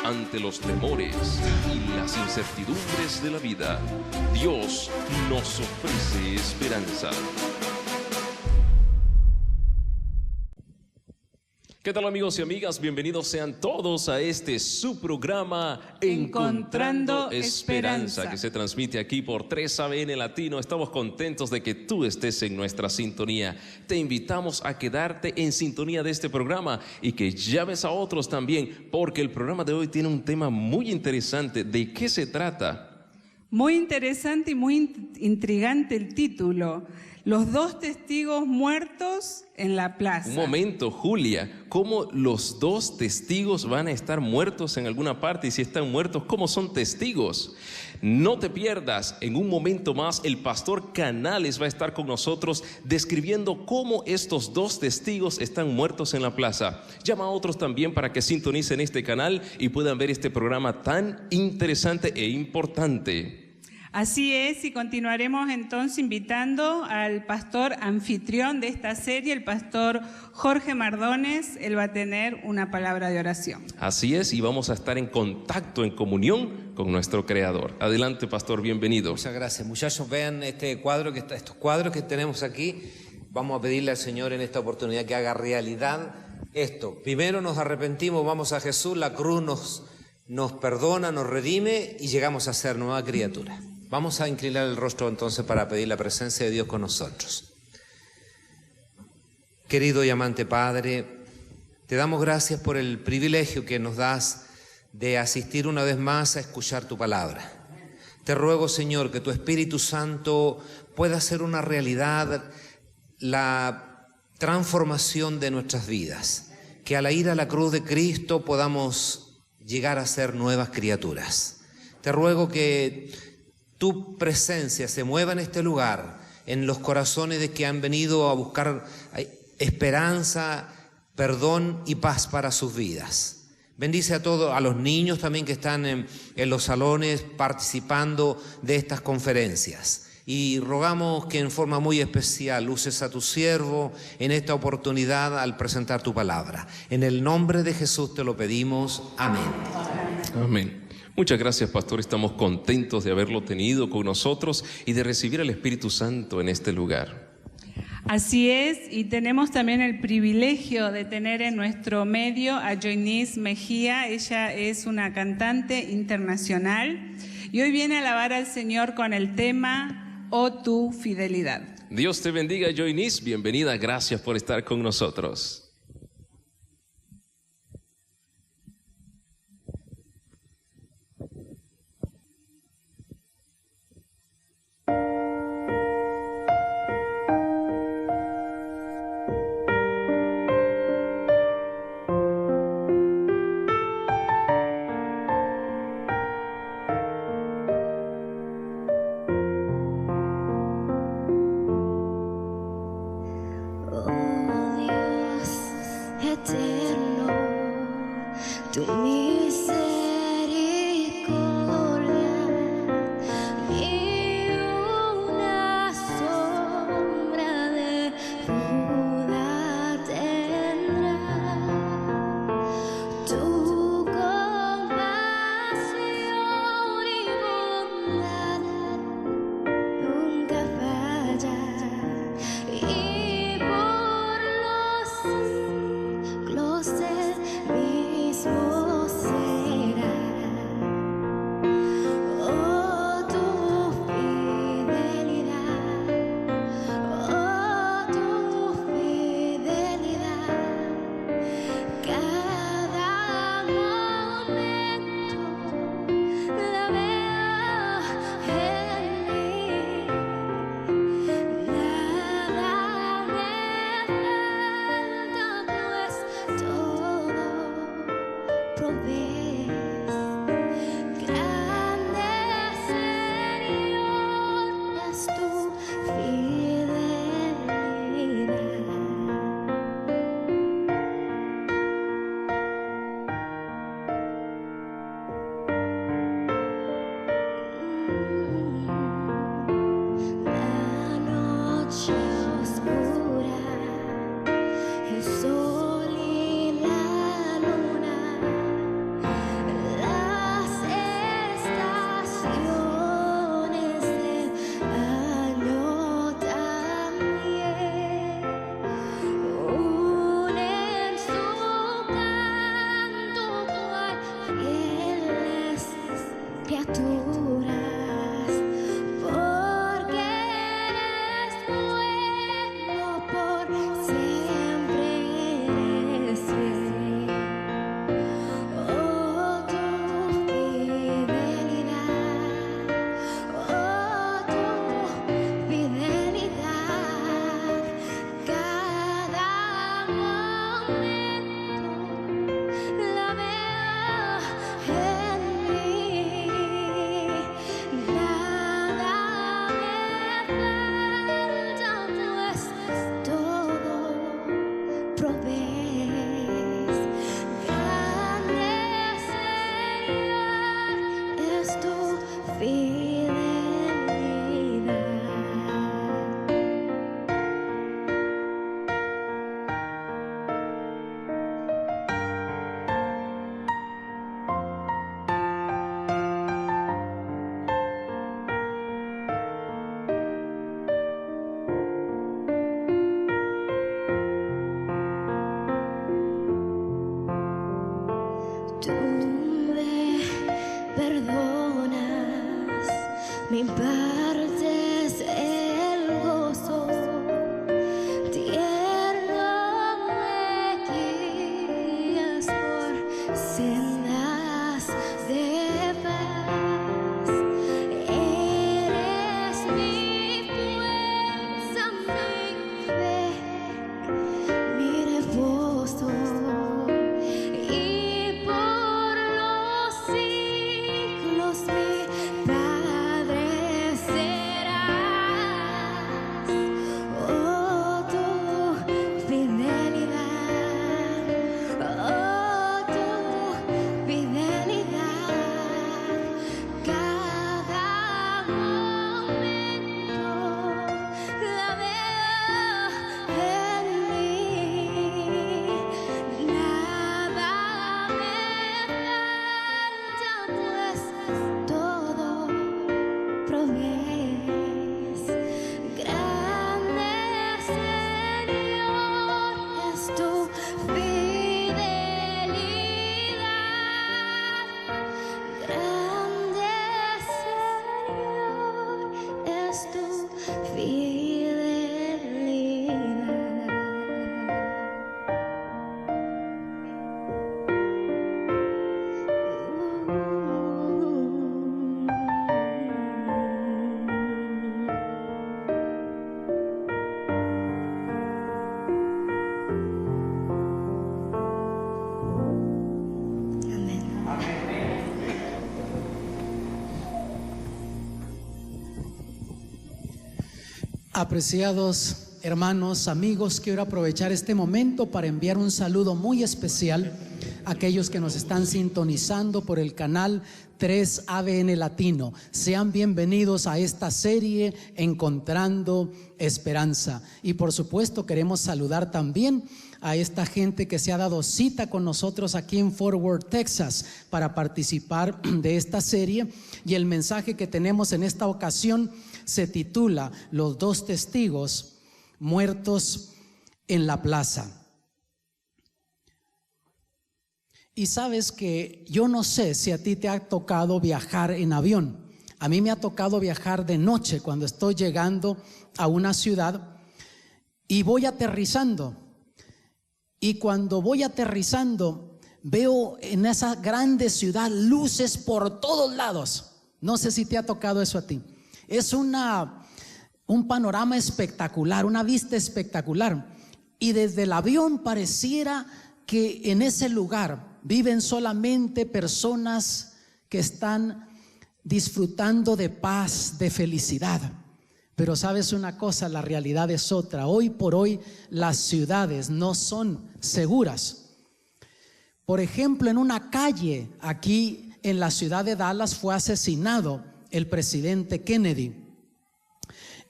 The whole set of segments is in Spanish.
ante los temores y las incertidumbres de la vida, Dios nos ofrece esperanza. ¿Qué tal, amigos y amigas? Bienvenidos sean todos a este su programa Encontrando Esperanza, que se transmite aquí por 3ABN Latino. Estamos contentos de que tú estés en nuestra sintonía. Te invitamos a quedarte en sintonía de este programa y que llames a otros también, porque el programa de hoy tiene un tema muy interesante. ¿De qué se trata? Muy interesante y muy intrigante el título. Los dos testigos muertos en la plaza. Un momento, Julia, ¿cómo los dos testigos van a estar muertos en alguna parte? Y si están muertos, ¿cómo son testigos? No te pierdas, en un momento más el pastor Canales va a estar con nosotros describiendo cómo estos dos testigos están muertos en la plaza. Llama a otros también para que sintonicen este canal y puedan ver este programa tan interesante e importante. Así es, y continuaremos entonces invitando al pastor anfitrión de esta serie, el pastor Jorge Mardones. Él va a tener una palabra de oración. Así es, y vamos a estar en contacto, en comunión con nuestro Creador. Adelante, pastor, bienvenido. Muchas gracias. Muchachos, vean estos cuadros que tenemos aquí. Vamos a pedirle al Señor en esta oportunidad que haga realidad esto. Primero nos arrepentimos, vamos a Jesús, la cruz nos perdona, nos redime y llegamos a ser nueva criatura. Vamos a inclinar el rostro entonces para pedir la presencia de Dios con nosotros. Querido y amante Padre, te damos gracias por el privilegio que nos das de asistir una vez más a escuchar tu palabra. Te ruego, Señor, que tu Espíritu Santo pueda hacer una realidad la transformación de nuestras vidas, que al ir a la cruz de Cristo podamos llegar a ser nuevas criaturas. Te ruego que tu presencia se mueva en este lugar, en los corazones de que han venido a buscar esperanza, perdón y paz para sus vidas. Bendice a todos, a los niños también que están en los salones participando de estas conferencias. Y rogamos que en forma muy especial uses a tu siervo en esta oportunidad al presentar tu palabra. En el nombre de Jesús te lo pedimos. Amén. Amén. Muchas gracias, pastor. Estamos contentos de haberlo tenido con nosotros y de recibir al Espíritu Santo en este lugar. Así es, y tenemos también el privilegio de tener en nuestro medio a Joynice Mejía. Ella es una cantante internacional y hoy viene a alabar al Señor con el tema "Oh tu fidelidad". Dios te bendiga, Joynice. Bienvenida, gracias por estar con nosotros. Tú me perdonas, me impartes el gozo, tierno me guías por sendas de paz. Eres mi fuerza, mi fe, mi reposo. Y por los siglos mi Padre serás. Oh, tu fidelidad, oh, tu fidelidad, cada momento la veo en mí. Nada me falta, pues todo provees. Grande, Señor, es tu fidelidad. Grande, Señor, es tu Apreciados hermanos, amigos, quiero aprovechar este momento para enviar un saludo muy especial a aquellos que nos están sintonizando por el canal 3 ABN Latino. Sean bienvenidos a esta serie Encontrando Esperanza. Y por supuesto queremos saludar también a esta gente que se ha dado cita con nosotros aquí en Fort Worth, Texas, para participar de esta serie. Y el mensaje que tenemos en esta ocasión se titula Los dos testigos muertos en la plaza. Y sabes que yo no sé si a ti te ha tocado viajar en avión. A mí me ha tocado viajar de noche cuando estoy llegando a una ciudad y voy aterrizando. Y cuando voy aterrizando veo en esa grande ciudad luces por todos lados. No sé si te ha tocado eso a ti. Es un panorama espectacular, una vista espectacular. Y desde el avión pareciera que en ese lugar viven solamente personas que están disfrutando de paz, de felicidad. Pero sabes una cosa, la realidad es otra. Hoy por hoy las ciudades no son seguras. Por ejemplo, en una calle aquí en la ciudad de Dallas fue asesinado el presidente Kennedy.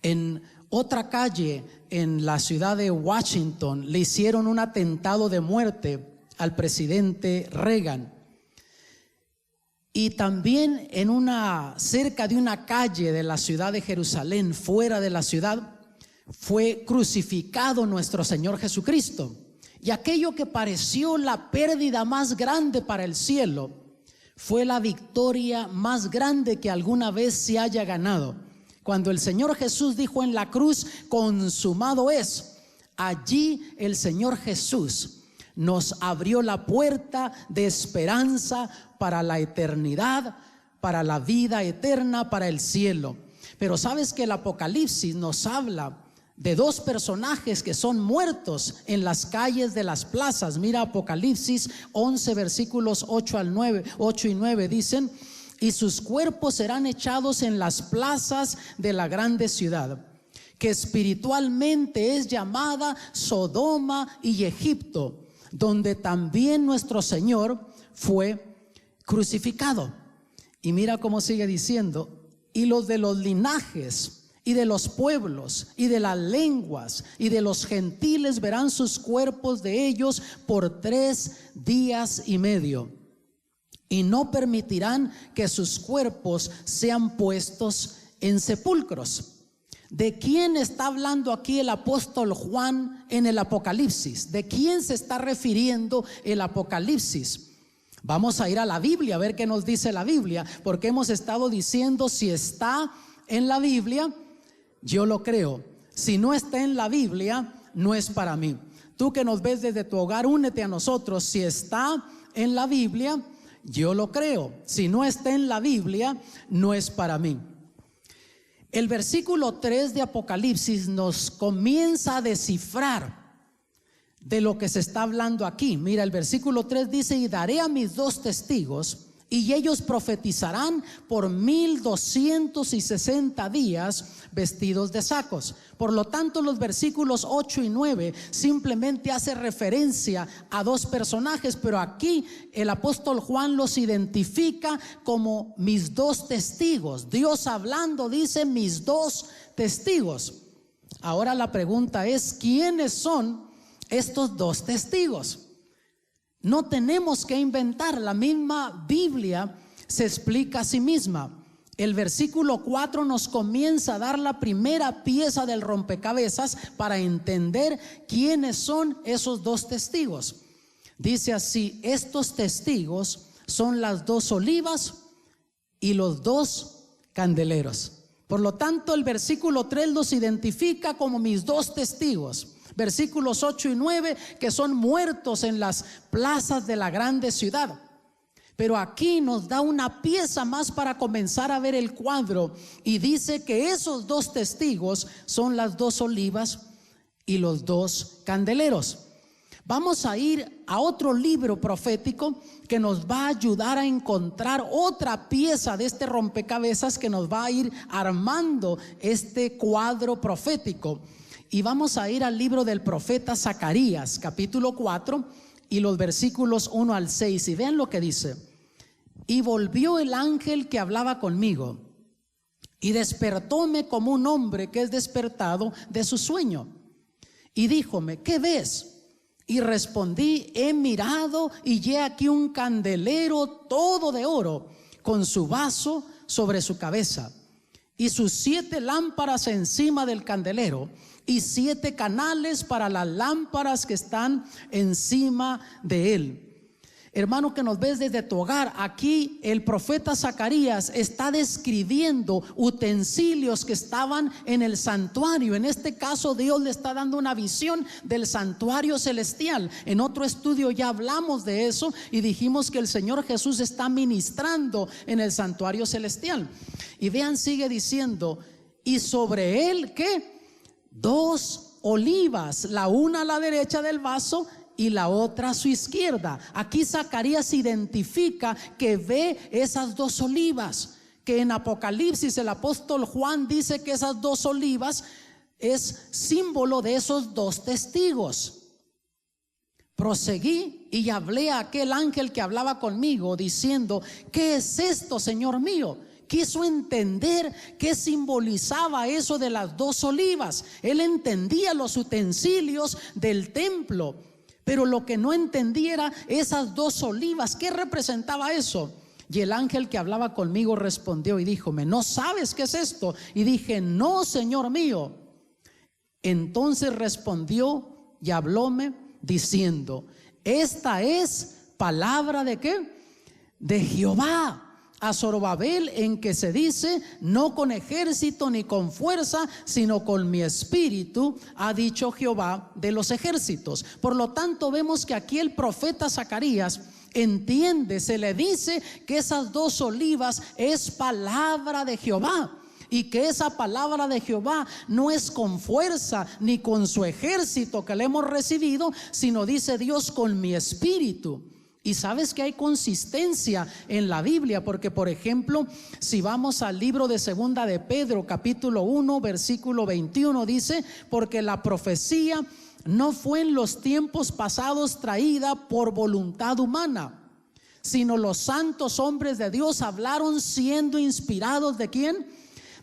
En otra calle en la ciudad de Washington le hicieron un atentado de muerte al presidente Reagan. Y también cerca de una calle de la ciudad de Jerusalén, fuera de la ciudad, fue crucificado nuestro Señor Jesucristo. Y aquello que pareció la pérdida más grande para el cielo fue la victoria más grande que alguna vez se haya ganado. Cuando el Señor Jesús dijo en la cruz, consumado es, allí el Señor Jesús nos abrió la puerta de esperanza para la eternidad, para la vida eterna, para el cielo. Pero sabes que el Apocalipsis nos habla de dos personajes que son muertos en las calles de las plazas. Mira Apocalipsis 11 versículos 8 y 9 dicen: y sus cuerpos serán echados en las plazas de la grande ciudad, que espiritualmente es llamada Sodoma y Egipto, donde también nuestro Señor fue crucificado. Y mira cómo sigue diciendo: y los de los linajes y de los pueblos y de las lenguas y de los gentiles verán sus cuerpos de ellos por 3 días y medio, y no permitirán que sus cuerpos sean puestos en sepulcros. ¿De quién está hablando aquí el apóstol Juan en el Apocalipsis? ¿De quién se está refiriendo el Apocalipsis? Vamos a ir a la Biblia a ver qué nos dice la Biblia, porque hemos estado diciendo si está en la Biblia, yo lo creo. Si no está en la Biblia, no es para mí. Tú que nos ves desde tu hogar, únete a nosotros. Si está en la Biblia, yo lo creo. Si no está en la Biblia, no es para mí. El versículo 3 de Apocalipsis nos comienza a descifrar de lo que se está hablando aquí. Mira, el versículo 3 dice: y daré a mis 2 testigos, y ellos profetizarán por 1260 días vestidos de sacos. Por lo tanto, los versículos 8 y 9 simplemente hace referencia a 2 personajes, pero aquí el apóstol Juan los identifica como mis 2 testigos. Dios hablando dice mis 2 testigos. Ahora la pregunta es: ¿quiénes son estos 2 testigos? No tenemos que inventar, la misma Biblia se explica a sí misma. El versículo 4 nos comienza a dar la primera pieza del rompecabezas para entender quiénes son esos 2 testigos. Dice así: estos testigos son las 2 olivas y los 2 candeleros. Por lo tanto, el versículo 3 los identifica como mis 2 testigos. Versículos 8 y 9 que son muertos en las plazas de la grande ciudad. Pero aquí nos da una pieza más para comenzar a ver el cuadro, y dice que esos 2 testigos son las 2 olivas y los 2 candeleros. Vamos a ir a otro libro profético que nos va a ayudar a encontrar otra pieza de este rompecabezas que nos va a ir armando este cuadro profético. Y vamos a ir al libro del profeta Zacarías, capítulo 4, y los versículos 1 al 6. Y vean lo que dice: y volvió el ángel que hablaba conmigo, y despertóme como un hombre que es despertado de su sueño. Y díjome: ¿qué ves? Y respondí: he mirado, y he aquí un candelero todo de oro, con su vaso sobre su cabeza, y sus 7 lámparas encima del candelero, y 7 canales para las lámparas que están encima de él. Hermano que nos ves desde tu hogar, aquí el profeta Zacarías está describiendo utensilios que estaban en el santuario. En este caso, Dios le está dando una visión del santuario celestial. En otro estudio ya hablamos de eso y dijimos que el Señor Jesús está ministrando en el santuario celestial. Y vean, sigue diciendo: y sobre él, ¿qué? 2 olivas, la una a la derecha del vaso y la otra a su izquierda. Aquí Zacarías identifica que ve esas 2 olivas, que en Apocalipsis el apóstol Juan dice que esas 2 olivas es símbolo de esos 2 testigos. Proseguí y hablé a aquel ángel que hablaba conmigo, diciendo: ¿qué es esto, Señor mío? Quiso entender qué simbolizaba eso de las 2 olivas. Él entendía los utensilios del templo, pero lo que no entendía era esas 2 olivas. ¿Qué representaba eso? Y el ángel que hablaba conmigo respondió y díjome: ¿no sabes qué es esto? Y dije: no, Señor mío. Entonces respondió y hablóme diciendo: esta es palabra ¿de qué? De Jehová a Zorobabel, en que se dice: no con ejército ni con fuerza, sino con mi espíritu, ha dicho Jehová de los ejércitos. Por lo tanto, vemos que aquí el profeta Zacarías entiende, se le dice que esas 2 olivas es palabra de Jehová, y que esa palabra de Jehová no es con fuerza ni con su ejército que le hemos recibido, sino dice Dios: con mi espíritu. Y sabes que hay consistencia en la Biblia, porque por ejemplo, si vamos al libro de Segunda de Pedro, capítulo 1, versículo 21, dice: porque la profecía no fue en los tiempos pasados traída por voluntad humana, sino los santos hombres de Dios hablaron siendo inspirados ¿de quién?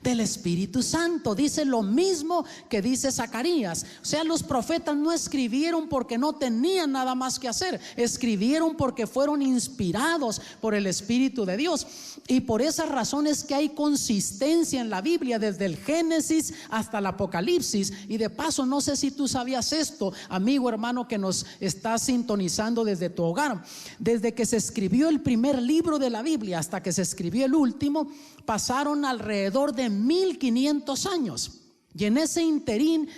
del Espíritu Santo. Dice lo mismo que dice Zacarías. O sea, los profetas no escribieron porque no tenían nada más que hacer. Escribieron porque fueron inspirados por el Espíritu de Dios. Y por esas razones que hay consistencia en la Biblia, desde el Génesis hasta el Apocalipsis. Y de paso, no sé si tú sabías esto, amigo, hermano, que nos estás sintonizando desde tu hogar. Desde que se escribió el primer libro de la Biblia hasta que se escribió el último, pasaron alrededor de 1500 años. Y en ese interín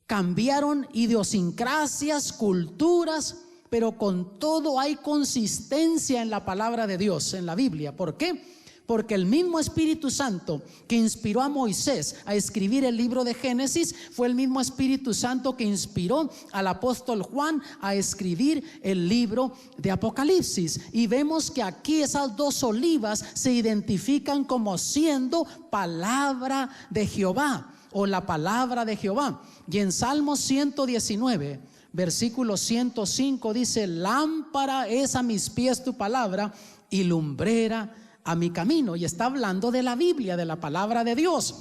cambiaron idiosincrasias, culturas, pero con todo hay consistencia en la palabra de Dios, en la Biblia. ¿Por qué? Porque el mismo Espíritu Santo que inspiró a Moisés a escribir el libro de Génesis fue el mismo Espíritu Santo que inspiró al apóstol Juan a escribir el libro de Apocalipsis. Y vemos que aquí esas dos olivas se identifican como siendo palabra de Jehová, o la palabra de Jehová. Y en Salmo 119, versículo 105 dice: lámpara es a mis pies tu palabra y lumbrera a mi camino. Y está hablando de la Biblia, de la palabra de Dios.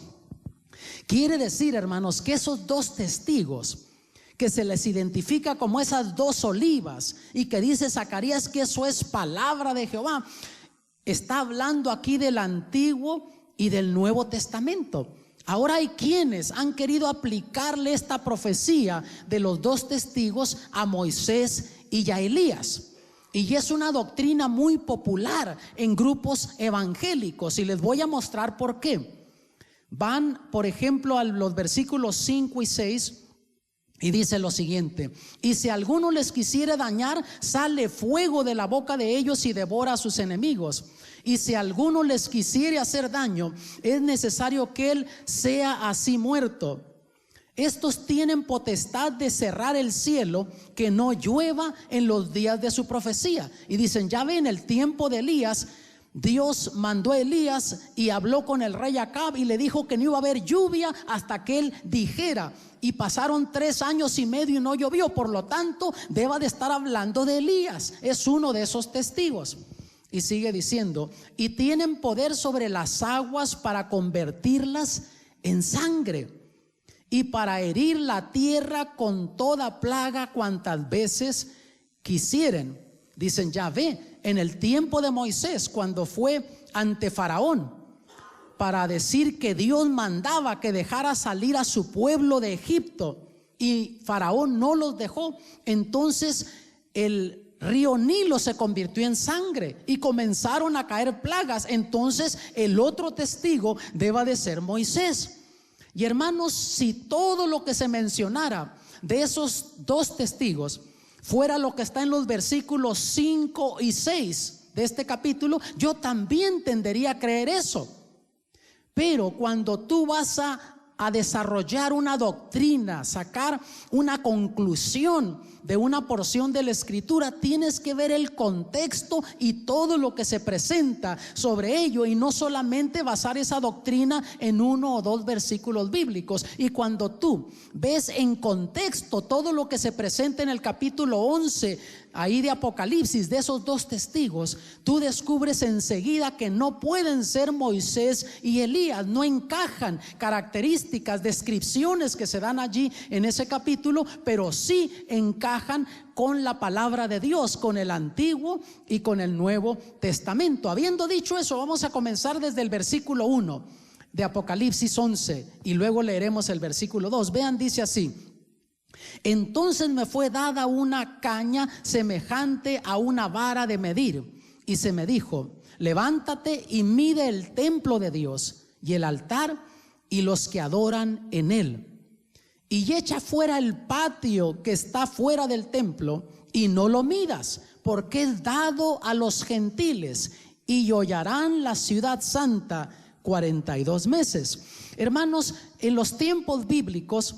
Quiere decir, hermanos, que esos dos testigos que se les identifica como esas dos olivas, y que dice Zacarías que eso es palabra de Jehová, está hablando aquí del Antiguo y del Nuevo Testamento. Ahora hay quienes han querido aplicarle esta profecía de los dos testigos a Moisés y a Elías. Y es una doctrina muy popular en grupos evangélicos, y les voy a mostrar por qué. Van, por ejemplo, a los versículos 5 y 6 y dice lo siguiente: y si alguno les quisiere dañar, sale fuego de la boca de ellos y devora a sus enemigos. Y si alguno les quisiere hacer daño, es necesario que él sea así muerto. Estos tienen potestad de cerrar el cielo, que no llueva en los días de su profecía. Y dicen, ya ven, el tiempo de Elías, Dios mandó a Elías y habló con el rey Acab y le dijo que no iba a haber lluvia hasta que él dijera. Y pasaron 3 años y medio y no llovió. Por lo tanto, deba de estar hablando de Elías. Es uno de esos testigos. Y sigue diciendo: y tienen poder sobre las aguas para convertirlas en sangre, y para herir la tierra con toda plaga cuantas veces quisieren. Dicen, ya ve, en el tiempo de Moisés, cuando fue ante Faraón para decir que Dios mandaba que dejara salir a su pueblo de Egipto, y Faraón no los dejó, entonces el río Nilo se convirtió en sangre y comenzaron a caer plagas. Entonces el otro testigo deba de ser Moisés. Y hermanos, si todo lo que se mencionara de esos dos testigos fuera lo que está en los versículos 5 y 6 de este capítulo, yo también tendería a creer eso. Pero cuando tú vas a desarrollar una doctrina, sacar una conclusión de una porción de la Escritura, tienes que ver el contexto y todo lo que se presenta sobre ello, y no solamente basar esa doctrina en 1 o 2 versículos bíblicos. Y cuando tú ves en contexto todo lo que se presenta en el capítulo 11 ahí de Apocalipsis, de esos dos testigos, tú descubres enseguida que no pueden ser Moisés y Elías. No encajan características, descripciones que se dan allí en ese capítulo, pero sí encajan con la palabra de Dios, con el Antiguo y con el Nuevo Testamento. Habiendo dicho eso, vamos a comenzar desde el versículo 1 de Apocalipsis 11 y luego leeremos el versículo 2. Vean, dice así: entonces me fue dada una caña semejante a una vara de medir, y se me dijo: levántate y mide el templo de Dios y el altar y los que adoran en él, y echa fuera el patio que está fuera del templo, y no lo midas, porque es dado a los gentiles, y hollarán la ciudad santa 42 meses. Hermanos, en los tiempos bíblicos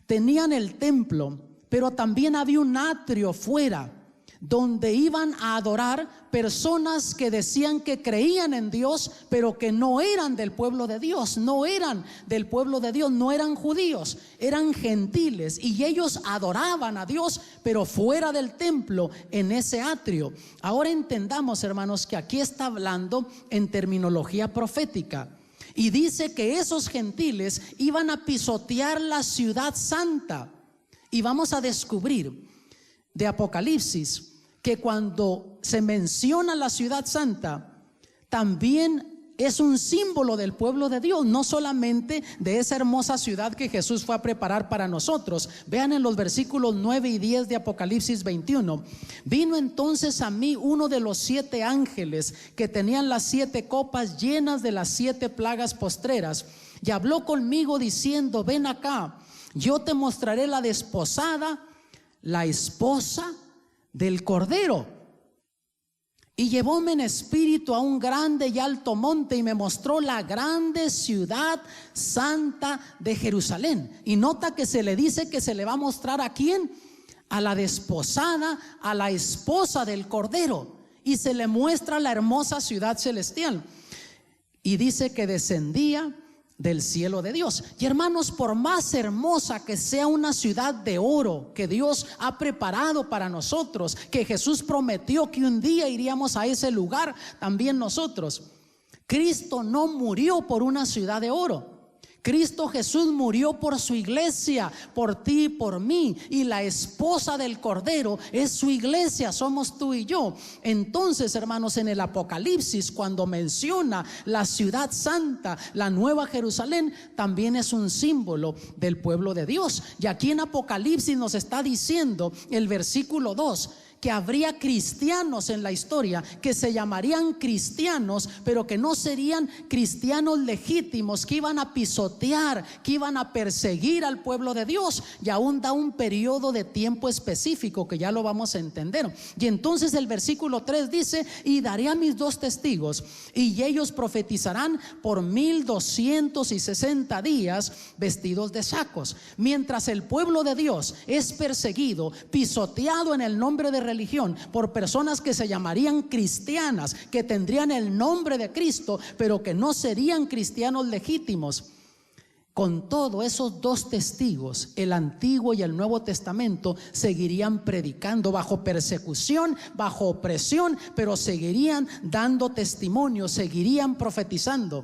tenían el templo, pero también había un atrio fuera donde iban a adorar personas que decían que creían en Dios, pero que no eran del pueblo de Dios, no eran del pueblo de Dios, no eran judíos, eran gentiles, y ellos adoraban a Dios, pero fuera del templo, en ese atrio. Ahora entendamos, hermanos, que aquí está hablando en terminología profética. Y dice que esos gentiles iban a pisotear la ciudad santa. Y vamos a descubrir de Apocalipsis que cuando se menciona la ciudad santa, también es un símbolo del pueblo de Dios, no solamente de esa hermosa ciudad que Jesús fue a preparar para nosotros. Vean en los versículos 9 y 10 de Apocalipsis 21. Vino entonces a mí uno de los 7 ángeles que tenían las 7 copas llenas de las 7 plagas postreras, y habló conmigo diciendo: ven acá, yo te mostraré la desposada, la esposa del Cordero. Y llevóme en espíritu a un grande y alto monte, y me mostró la grande ciudad santa de Jerusalén. Y nota que se le dice que se le va a mostrar ¿a quién? A la desposada, a la esposa del Cordero. Y se le muestra la hermosa ciudad celestial. Y dice que descendía del cielo de Dios. Y hermanos, por más hermosa que sea una ciudad de oro que Dios ha preparado para nosotros, que Jesús prometió que un día iríamos a ese lugar, también nosotros, Cristo no murió por una ciudad de oro. Cristo Jesús murió por su iglesia, por ti y por mí, y la esposa del Cordero es su iglesia, somos tú y yo. Entonces, hermanos, en el Apocalipsis, cuando menciona la ciudad santa, la nueva Jerusalén, también es un símbolo del pueblo de Dios. Y aquí en Apocalipsis nos está diciendo el versículo 2 que habría cristianos en la historia que se llamarían cristianos, pero que no serían cristianos legítimos, que iban a pisotear, que iban a perseguir al pueblo de Dios. Y aún da un periodo de tiempo específico que ya lo vamos a entender. Y entonces el versículo 3 dice: y daré a mis 2 testigos, y ellos profetizarán por 1260 días vestidos de sacos. Mientras el pueblo de Dios es perseguido, pisoteado en el nombre de religión por personas que se llamarían cristianas, que tendrían el nombre de Cristo, pero que no serían cristianos legítimos. Con todo, esos 2 testigos, el Antiguo y el Nuevo Testamento, seguirían predicando bajo persecución, bajo opresión, pero seguirían dando testimonio, seguirían profetizando.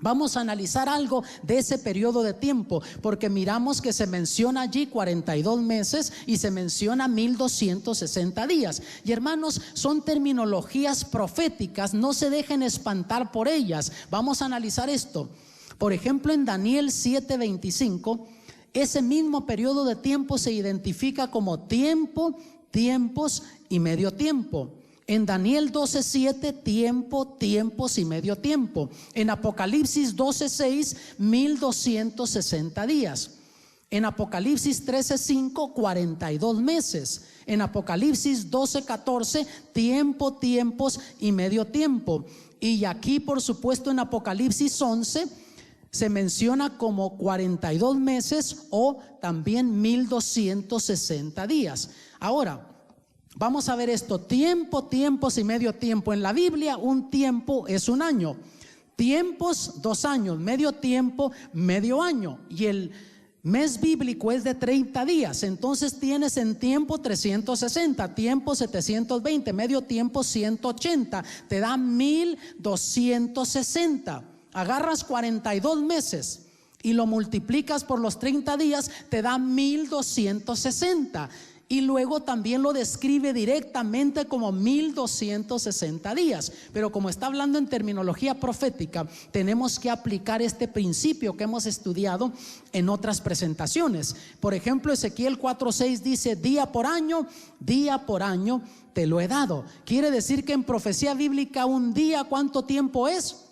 Vamos a analizar algo de ese periodo de tiempo, porque miramos que se menciona allí 42 meses y se menciona 1260 días. Y hermanos, son terminologías proféticas, no se dejen espantar por ellas. Vamos a analizar esto. Por ejemplo, en Daniel 7:25, ese mismo periodo de tiempo se identifica como tiempo, tiempos y medio tiempo. En Daniel 12:7, tiempo, tiempos y medio tiempo. En Apocalipsis 12:6, 1260 días. En Apocalipsis 13:5, 42 meses. En Apocalipsis 12:14, tiempo, tiempos y medio tiempo. Y aquí, por supuesto, en Apocalipsis 11 se menciona como 42 meses o también 1260 días. Ahora, vamos a ver esto: tiempo, tiempos y medio tiempo. En la Biblia, un tiempo es un año, tiempos 2 años, medio tiempo, medio año. Y el mes bíblico es de 30 días. Entonces tienes en tiempo 360, tiempo 720, medio tiempo 180, te da 1260. Agarras 42 meses y lo multiplicas por los 30 días, te da 1260. Y luego también lo describe directamente como 1260 días. Pero como está hablando en terminología profética, tenemos que aplicar este principio que hemos estudiado en otras presentaciones. Por ejemplo, Ezequiel 4:6 dice: día por año te lo he dado. Quiere decir que en profecía bíblica un día, ¿cuánto tiempo es?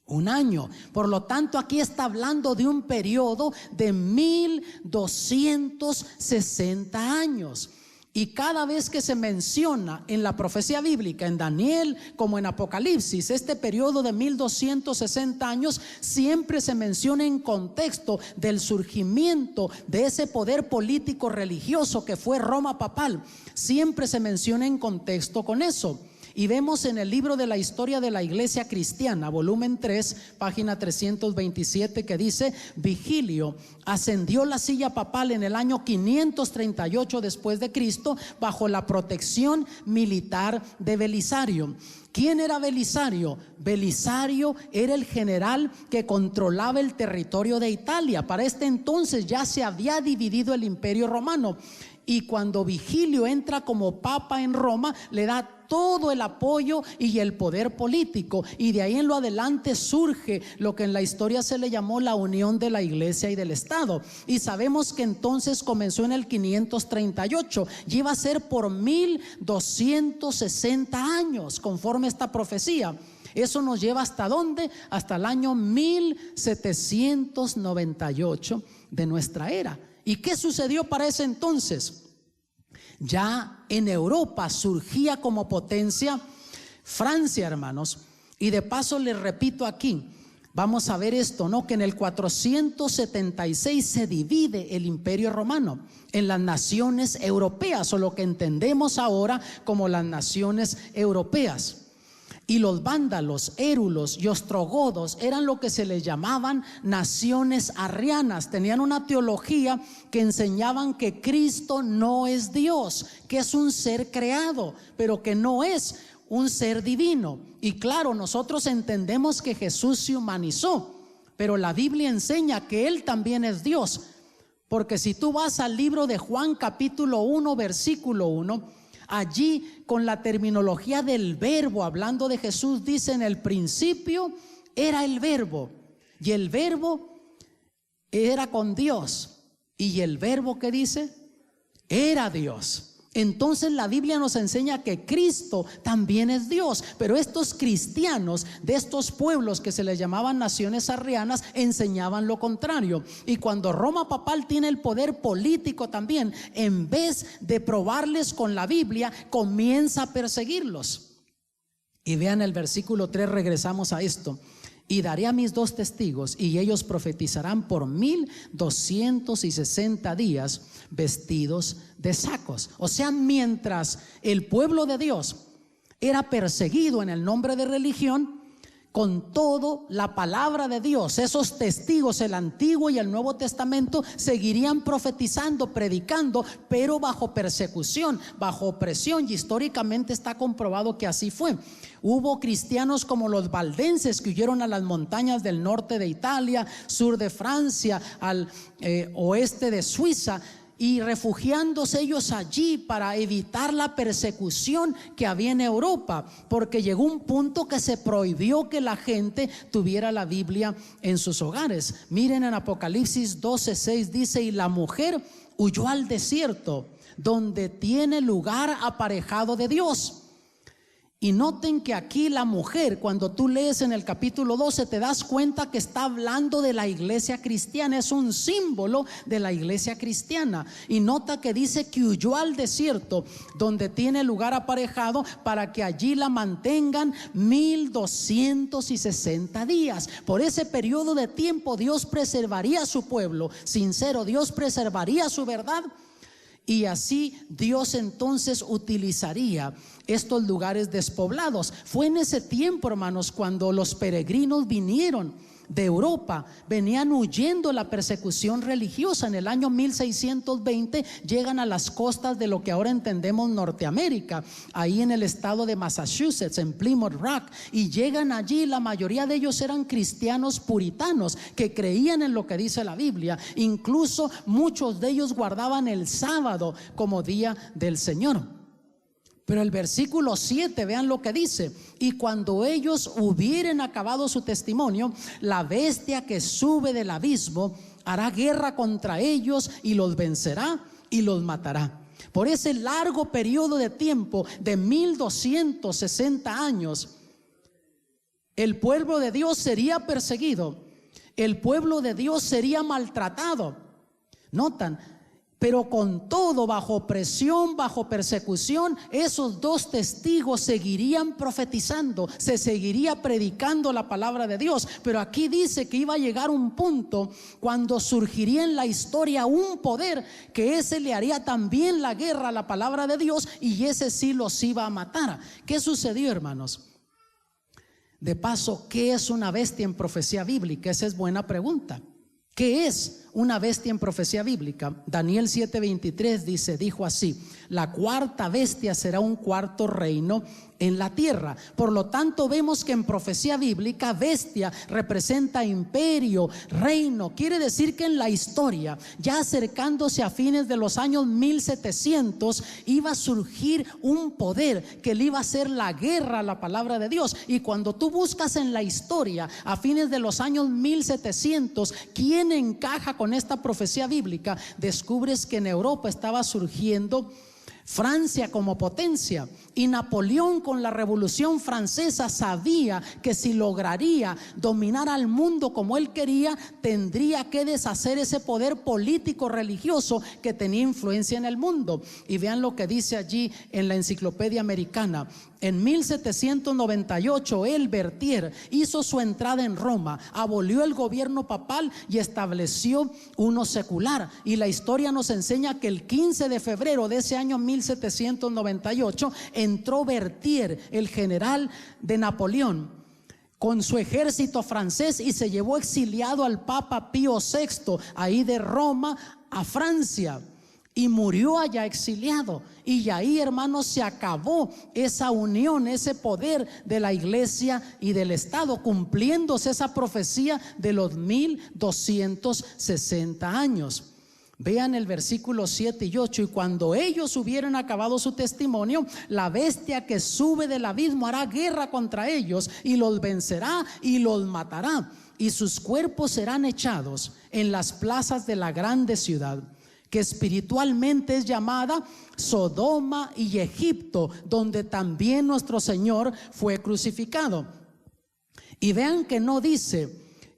Un año. Por lo tanto, aquí está hablando de un periodo de 1260 años. Y cada vez que se menciona en la profecía bíblica, en Daniel como en Apocalipsis, este periodo de 1260 años, siempre se menciona en contexto del surgimiento de ese poder político religioso que fue Roma papal. Siempre se menciona en contexto con eso. y vemos en el libro de la historia de la iglesia cristiana, volumen 3, página 327, que dice: Vigilio ascendió la silla papal en el año 538 después de Cristo bajo la protección militar de Belisario. ¿Quién era Belisario? Belisario era el general que controlaba el territorio de Italia. Para este entonces ya se había dividido el imperio romano. Y cuando Vigilio entra como papa en Roma, le da todo el apoyo y el poder político, y de ahí en lo adelante surge lo que en la historia se le llamó la unión de la iglesia y del Estado. Y sabemos que entonces comenzó en el 538 y iba a ser por 1260 años conforme esta profecía. Eso nos lleva ¿hasta dónde? Hasta el año 1798 de nuestra era. ¿Y qué sucedió para ese entonces? Ya en Europa surgía como potencia Francia, hermanos. Y de paso les repito aquí, vamos a ver esto, ¿no? Que en el 476 se divide el imperio romano en las naciones europeas, o lo que entendemos ahora como las naciones europeas. Y los vándalos, érulos y ostrogodos eran lo que se les llamaban naciones arrianas. Tenían una teología que enseñaban que Cristo no es Dios, que es un ser creado, pero que no es un ser divino. Y claro, nosotros entendemos que Jesús se humanizó, pero la Biblia enseña que Él también es Dios. Porque si tú vas al libro de Juan capítulo 1 versículo 1, allí con la terminología del verbo, hablando de Jesús, dice: en el principio era el verbo, y el verbo era con Dios, y el verbo, ¿qué dice? Era Dios. Entonces la Biblia nos enseña que Cristo también es Dios, pero estos cristianos de estos pueblos que se les llamaban naciones arrianas enseñaban lo contrario. Y cuando Roma papal tiene el poder político también, en vez de probarles con la Biblia, comienza a perseguirlos. Y vean el versículo 3, regresamos a esto: y daré a mis 2 testigos, y ellos profetizarán por 1260 días vestidos de sacos. O sea, mientras el pueblo de Dios era perseguido en el nombre de religión, con todo la palabra de Dios, esos testigos, el Antiguo y el Nuevo Testamento, seguirían profetizando, predicando, pero bajo persecución, bajo opresión. Y históricamente está comprobado que así fue. Hubo cristianos como los valdenses que huyeron a las montañas del norte de Italia, sur de Francia, al oeste de Suiza, y refugiándose ellos allí para evitar la persecución que había en Europa, porque llegó un punto que se prohibió que la gente tuviera la Biblia en sus hogares. Miren, en Apocalipsis 12:6 dice: y la mujer huyó al desierto, donde tiene lugar aparejado de Dios. Y noten que aquí la mujer, cuando tú lees en el capítulo 12, te das cuenta que está hablando de la iglesia cristiana, es un símbolo de la iglesia cristiana. Y nota que dice que huyó al desierto, donde tiene lugar aparejado, para que allí la mantengan 1260 días. Por ese periodo de tiempo Dios preservaría a su pueblo sincero, Dios preservaría su verdad. Y así Dios entonces utilizaría estos lugares despoblados. Fue en ese tiempo, hermanos, cuando los peregrinos vinieron de Europa, venían huyendo la persecución religiosa. En el año 1620 llegan a las costas de lo que ahora entendemos Norteamérica, ahí en el estado de Massachusetts, en Plymouth Rock, y llegan allí. La mayoría de ellos eran cristianos puritanos que creían en lo que dice la Biblia. Incluso muchos de ellos guardaban el sábado como día del Señor. Pero el versículo 7, vean lo que dice: y cuando ellos hubieren acabado su testimonio, la bestia que sube del abismo hará guerra contra ellos y los vencerá y los matará. Por ese largo periodo de tiempo de 1260 años, el pueblo de Dios sería perseguido, el pueblo de Dios sería maltratado. Notan, Pero con todo, bajo presión, bajo persecución, esos dos testigos seguirían profetizando, se seguiría predicando la palabra de Dios. Pero aquí dice que iba a llegar un punto cuando surgiría en la historia un poder que ese le haría también la guerra a la palabra de Dios, y ese sí los iba a matar. ¿Qué sucedió, hermanos? De paso, ¿qué es una bestia en profecía bíblica? Esa es buena pregunta. ¿Qué es una bestia en profecía bíblica? Daniel 7:23 dijo así: la cuarta bestia será un cuarto reino en la tierra. Por lo tanto, vemos que en profecía bíblica bestia representa imperio, reino. Quiere decir que en la historia, ya acercándose a fines de los años 1700, iba a surgir un poder que le iba a hacer la guerra a la palabra de Dios. Y cuando tú buscas en la historia, a fines de los años 1700, ¿quién encaja con esta profecía bíblica? Descubres que en Europa estaba surgiendo Francia como potencia, y Napoleón con la Revolución Francesa sabía que si lograría dominar al mundo como él quería, tendría que deshacer ese poder político religioso que tenía influencia en el mundo. Y vean lo que dice allí en la Enciclopedia Americana. En 1798 él, Berthier, hizo su entrada en Roma, abolió el gobierno papal y estableció uno secular. Y la historia nos enseña que el 15 de febrero de ese año 1798 entró Berthier, el general de Napoleón, con su ejército francés, y se llevó exiliado al Papa Pío VI, ahí de Roma a Francia. Y murió allá exiliado. Y ahí, hermanos, se acabó esa unión, ese poder de la iglesia y del Estado, cumpliéndose esa profecía de los 1260 años. Vean el versículo 7 y 8: y cuando ellos hubieran acabado su testimonio, la bestia que sube del abismo hará guerra contra ellos y los vencerá y los matará, y sus cuerpos serán echados en las plazas de la grande ciudad, que espiritualmente es llamada Sodoma y Egipto, donde también nuestro Señor fue crucificado. Y vean que no dice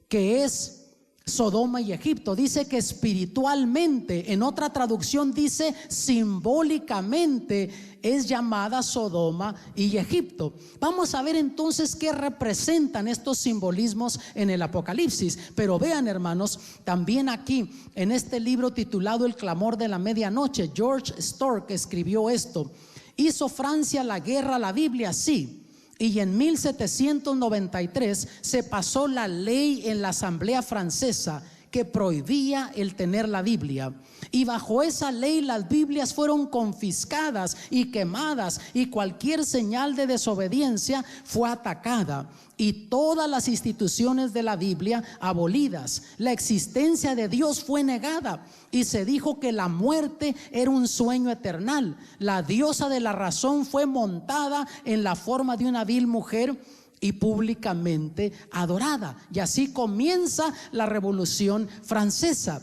que es Sodoma y Egipto, dice que espiritualmente. En otra traducción dice simbólicamente es llamada Sodoma y Egipto. Vamos a ver entonces qué representan estos simbolismos en el Apocalipsis. Pero vean, hermanos, también aquí en este libro titulado El clamor de la medianoche, George Stork escribió esto: ¿hizo Francia la guerra a la Biblia? Sí. Y en 1793 se pasó la ley en la Asamblea Francesa que prohibía el tener la Biblia. Y bajo esa ley las Biblias fueron confiscadas y quemadas, y cualquier señal de desobediencia fue atacada, y todas las instituciones de la Biblia abolidas. La existencia de Dios fue negada, y se dijo que la muerte era un sueño eternal. La diosa de la razón fue montada en la forma de una vil mujer y públicamente adorada. Y así comienza la Revolución Francesa.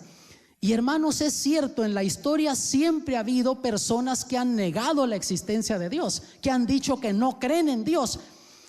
Y hermanos, es cierto, en la historia siempre ha habido personas que han negado la existencia de Dios, que han dicho que no creen en Dios.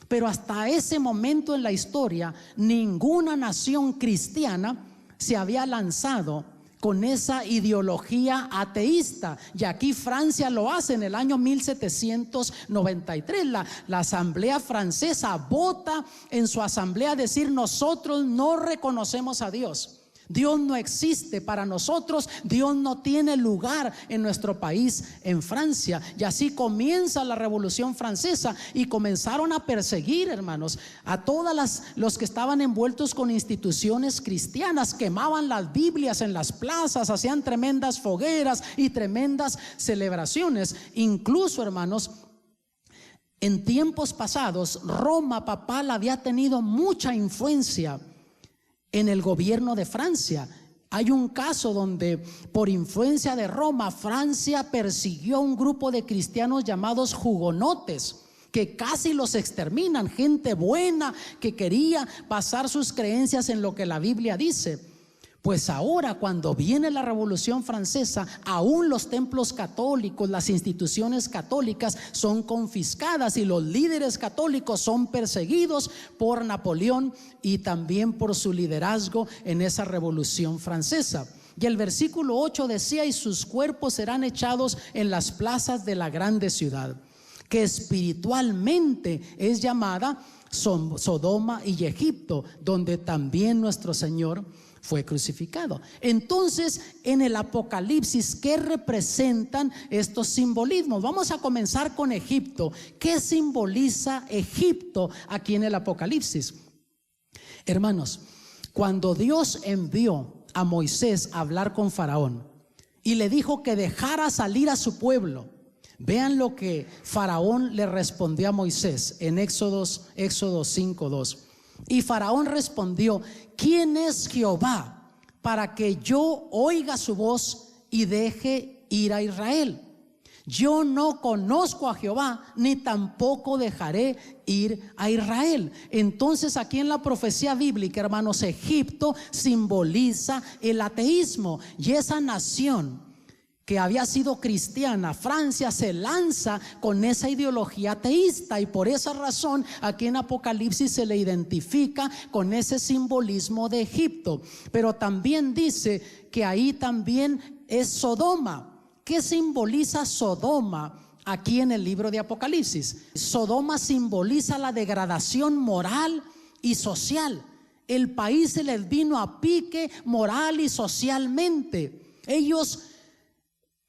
Pero hasta ese momento en la historia, ninguna nación cristiana se había lanzado con esa ideología ateísta. Y aquí Francia lo hace en el año 1793. La Asamblea Francesa vota en su asamblea decir: nosotros no reconocemos a Dios. Dios no existe para nosotros, Dios no tiene lugar en nuestro país, en Francia. Y así comienza la Revolución Francesa, y comenzaron a perseguir, hermanos, a todos los que estaban envueltos con instituciones cristianas. Quemaban las Biblias en las plazas, hacían tremendas fogueras y tremendas celebraciones. Incluso, hermanos, en tiempos pasados, Roma papal había tenido mucha influencia en el gobierno de Francia. Hay un caso donde por influencia de Roma, Francia persiguió a un grupo de cristianos llamados hugonotes, que casi los exterminan, gente buena que quería basar sus creencias en lo que la Biblia dice. Pues ahora, cuando viene la Revolución Francesa, aún los templos católicos, las instituciones católicas son confiscadas, y los líderes católicos son perseguidos por Napoleón y también por su liderazgo en esa Revolución Francesa. Y el versículo 8 decía: y sus cuerpos serán echados en las plazas de la grande ciudad, que espiritualmente es llamada Sodoma y Egipto, donde también nuestro Señor fue crucificado. Entonces, en el Apocalipsis, ¿qué representan estos simbolismos? Vamos a comenzar con Egipto. ¿Qué simboliza Egipto aquí en el Apocalipsis? Hermanos, cuando Dios envió a Moisés a hablar con Faraón y le dijo que dejara salir a su pueblo, vean lo que Faraón le respondió a Moisés en Éxodo 5:2. Y Faraón respondió: ¿quién es Jehová para que yo oiga su voz y deje ir a Israel? Yo no conozco a Jehová, ni tampoco dejaré ir a Israel. Entonces, aquí en la profecía bíblica, hermanos, Egipto simboliza el ateísmo, y esa nación que había sido cristiana, Francia, se lanza con esa ideología ateísta, y por esa razón aquí en Apocalipsis se le identifica con ese simbolismo de Egipto. Pero también dice que ahí también es Sodoma. ¿Qué simboliza Sodoma aquí en el libro de Apocalipsis? Sodoma simboliza la degradación moral y social. El país se les vino a pique moral y socialmente. Ellos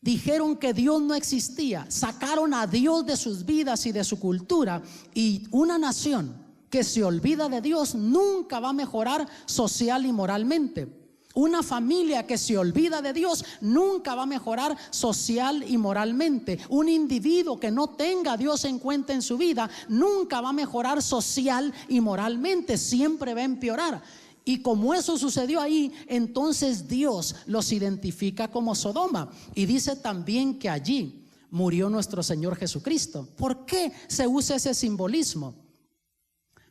dijeron que Dios no existía, sacaron a Dios de sus vidas y de su cultura, y una nación que se olvida de Dios nunca va a mejorar social y moralmente. Una familia que se olvida de Dios nunca va a mejorar social y moralmente. Un individuo que no tenga a Dios en cuenta en su vida nunca va a mejorar social y moralmente, siempre va a empeorar. Y como eso sucedió ahí, entonces Dios los identifica como Sodoma, y dice también que allí murió nuestro Señor Jesucristo. ¿Por qué se usa ese simbolismo?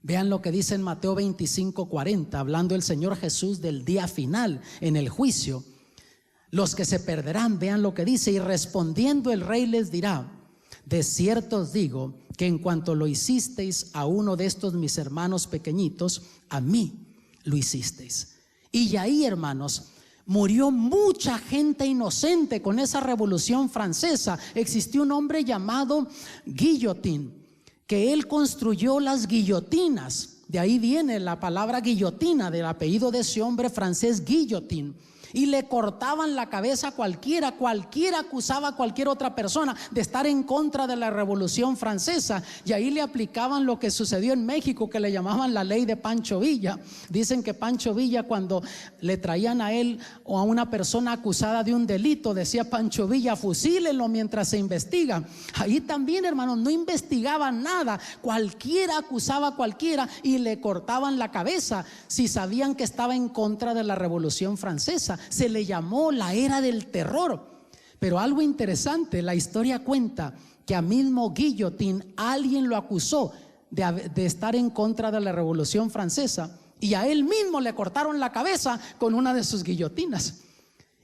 Vean lo que dice en Mateo 25:40, hablando el Señor Jesús del día final en el juicio. Los que se perderán, vean lo que dice: y respondiendo el rey les dirá: de cierto os digo que en cuanto lo hicisteis a uno de estos mis hermanos pequeñitos, a mí lo hicisteis. Y ahí, hermanos, murió mucha gente inocente con esa revolución francesa. Existió un hombre llamado Guillotin, que él construyó las guillotinas. De ahí viene la palabra guillotina, del apellido de ese hombre francés, Guillotin. Y le cortaban la cabeza a cualquiera acusaba a cualquier otra persona de estar en contra de la Revolución Francesa, y ahí le aplicaban lo que sucedió en México, que le llamaban la ley de Pancho Villa. Dicen que Pancho Villa, cuando le traían a él o a una persona acusada de un delito, decía Pancho Villa: fusílenlo mientras se investiga. Ahí también, hermanos, no investigaban nada, cualquiera acusaba a cualquiera y le cortaban la cabeza si sabían que estaba en contra de la Revolución Francesa. Se le llamó la era del terror. Pero algo interesante, la historia cuenta que a mismo Guillotin alguien lo acusó de estar en contra de la Revolución Francesa, y a él mismo le cortaron la cabeza con una de sus guillotinas.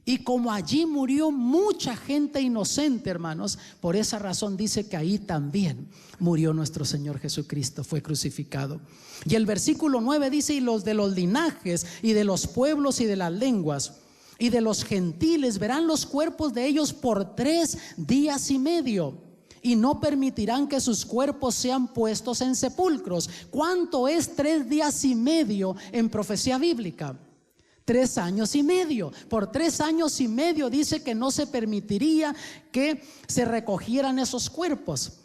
Y como allí murió mucha gente inocente, hermanos, por esa razón dice que ahí también murió nuestro Señor Jesucristo, fue crucificado. Y el versículo 9 dice: y los de los linajes y de los pueblos y de las lenguas y de los gentiles verán los cuerpos de ellos por 3 días y medio, y no permitirán que sus cuerpos sean puestos en sepulcros. ¿Cuánto es 3 días y medio en profecía bíblica? 3 años y medio. Por 3 años y medio dice que no se permitiría que se recogieran esos cuerpos.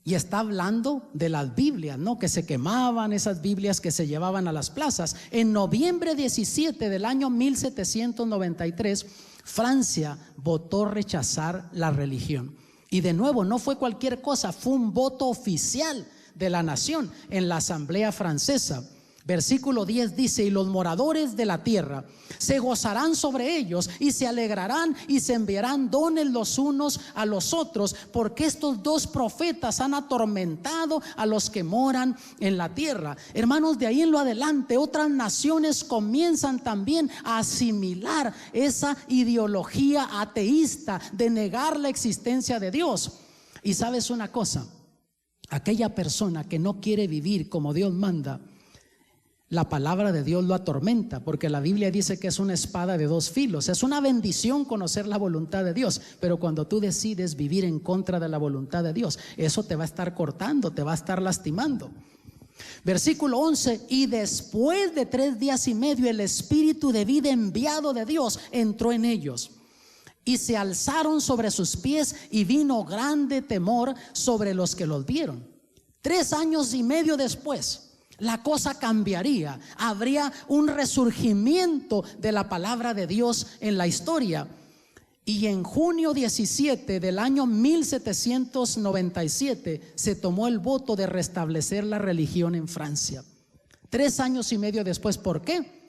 Y está hablando de las Biblias, ¿no? Que se quemaban, esas Biblias que se llevaban a las plazas. En noviembre 17 del año 1793, Francia votó rechazar la religión. Y de nuevo, no fue cualquier cosa, fue un voto oficial de la nación en la Asamblea Francesa. Versículo 10 dice: y los moradores de la tierra se gozarán sobre ellos y se alegrarán y se enviarán dones los unos a los otros, porque estos 2 profetas han atormentado a los que moran en la tierra. Hermanos, de ahí en lo adelante otras naciones comienzan también a asimilar esa ideología ateísta de negar la existencia de Dios. Y sabes una cosa, aquella persona que no quiere vivir como Dios manda, la palabra de Dios lo atormenta, porque la Biblia dice que es una espada de dos filos. Es una bendición conocer la voluntad de Dios, pero cuando tú decides vivir en contra de la voluntad de Dios, eso te va a estar cortando, te va a estar lastimando. Versículo 11: y después de 3 días y medio el espíritu de vida enviado de Dios entró en ellos, y se alzaron sobre sus pies, y vino grande temor sobre los que los vieron. 3 años y medio después, la cosa cambiaría. Habría un resurgimiento de la palabra de Dios en la historia. Y en junio 17 del año 1797 se tomó el voto de restablecer la religión en Francia. 3 años y medio después. ¿Por qué?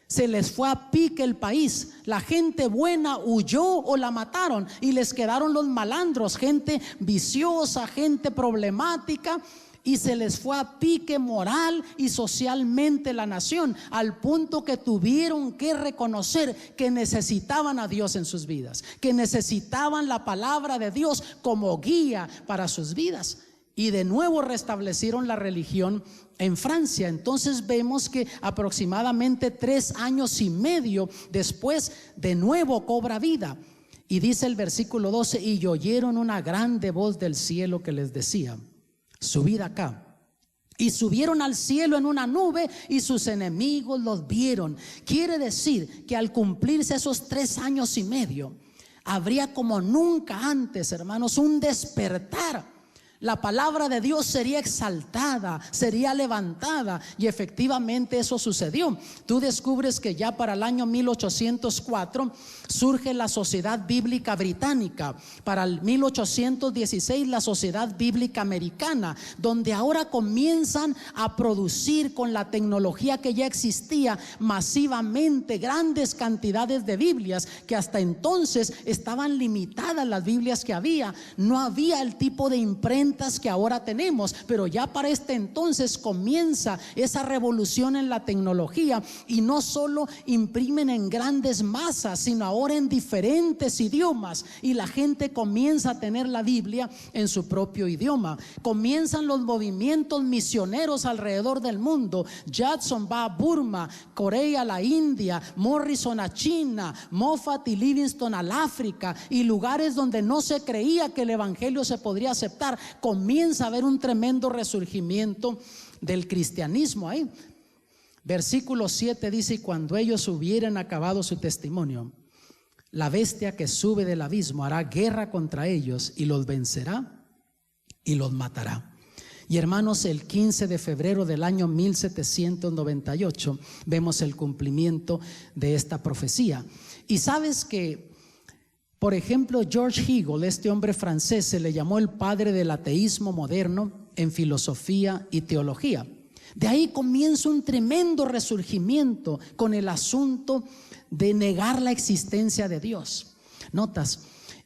Se les fue a pique el país. La gente buena huyó o la mataron, y les quedaron los malandros, gente viciosa, gente problemática. Y se les fue a pique moral y socialmente la nación, al punto que tuvieron que reconocer que necesitaban a Dios en sus vidas, que necesitaban la palabra de Dios como guía para sus vidas. Y de nuevo restablecieron la religión en Francia. Entonces vemos que aproximadamente 3 años y medio después, de nuevo cobra vida. Y dice el versículo 12: y oyeron una grande voz del cielo que les decía: subid acá. Y subieron al cielo en una nube, y sus enemigos los vieron. Quiere decir que al cumplirse esos 3 años y medio, habría como nunca antes, hermanos, un despertar. La palabra de Dios sería exaltada, sería levantada, y efectivamente eso sucedió. Tú descubres que ya para el año 1804 surge la Sociedad Bíblica Británica, para el 1816 la Sociedad Bíblica Americana, donde ahora comienzan a producir con la tecnología que ya existía masivamente grandes cantidades de Biblias, que hasta entonces estaban limitadas las Biblias que había. No había el tipo de imprenta que ahora tenemos, pero ya para este entonces comienza esa revolución en la tecnología, y no solo imprimen en grandes masas, sino ahora en diferentes idiomas, y la gente comienza a tener la Biblia en su propio idioma. Comienzan los movimientos misioneros alrededor del mundo. Judson va a Burma, Corea a la India, Morrison a China, Moffat y Livingston al África, y lugares donde no se creía que el evangelio se podría aceptar. Comienza a haber un tremendo resurgimiento del cristianismo ahí. Versículo 7 dice: y cuando ellos hubieran acabado su testimonio, la bestia que sube del abismo hará guerra contra ellos, y los vencerá y los matará. Y hermanos, el 15 de febrero del año 1798 vemos el cumplimiento de esta profecía. Y sabes que, por ejemplo, George Hegel, este hombre francés, se le llamó el padre del ateísmo moderno en filosofía y teología. De ahí comienza un tremendo resurgimiento con el asunto de negar la existencia de Dios. Notas,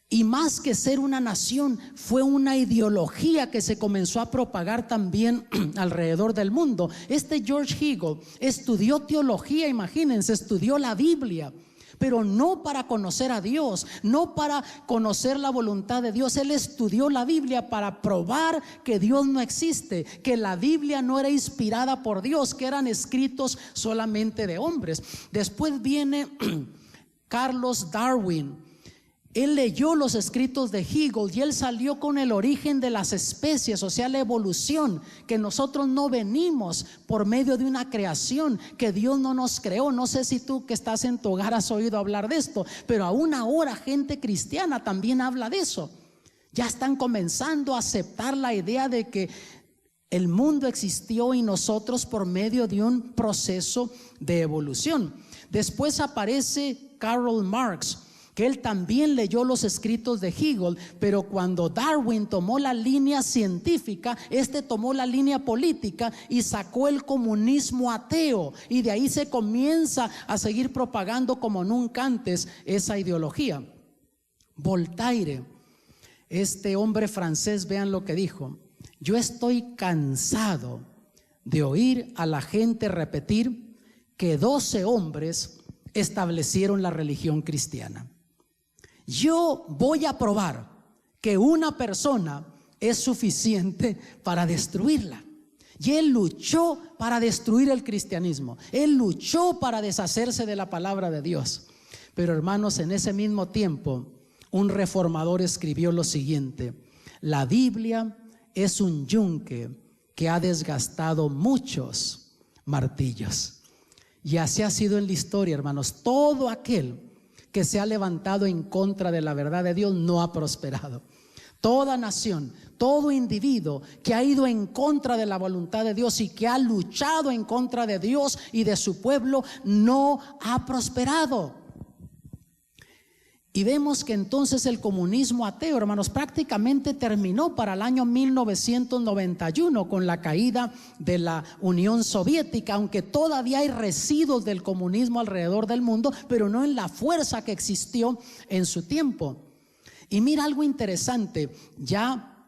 y más que ser una nación, fue una ideología que se comenzó a propagar también alrededor del mundo. Este George Hegel estudió teología, imagínense, estudió la Biblia, pero no para conocer a Dios, no para conocer la voluntad de Dios. Él estudió la Biblia para probar que Dios no existe, que la Biblia no era inspirada por Dios, que eran escritos solamente de hombres. Después viene Carlos Darwin. Él leyó los escritos de Hegel y él salió con el origen de las especies, o sea, la evolución, que nosotros no venimos por medio de una creación, que Dios no nos creó. No sé si tú que estás en tu hogar has oído hablar de esto, pero aún ahora gente cristiana también habla de eso. Ya están comenzando a aceptar la idea de que el mundo existió y nosotros por medio de un proceso de evolución. Después aparece Karl Marx, que él también leyó los escritos de Hegel, pero cuando Darwin tomó la línea científica, este tomó la línea política y sacó el comunismo ateo, y de ahí se comienza a seguir propagando como nunca antes esa ideología. Voltaire, este hombre francés, vean lo que dijo: yo estoy cansado de oír a la gente repetir que 12 hombres establecieron la religión cristiana. Yo voy a probar que una persona es suficiente para destruirla. Y él luchó para destruir el cristianismo. Él luchó para deshacerse de la palabra de Dios. Pero hermanos, en ese mismo tiempo, un reformador escribió lo siguiente: la Biblia es un yunque que ha desgastado muchos martillos. Y así ha sido en la historia, hermanos. Todo aquel que se ha levantado en contra de la verdad de Dios no ha prosperado. Toda nación, todo individuo que ha ido en contra de la voluntad de Dios y que ha luchado en contra de Dios y de su pueblo, no ha prosperado. Y vemos que entonces el comunismo ateo, hermanos, prácticamente terminó para el año 1991 con la caída de la Unión Soviética, aunque todavía hay residuos del comunismo alrededor del mundo, pero no en la fuerza que existió en su tiempo. Y mira algo interesante, ya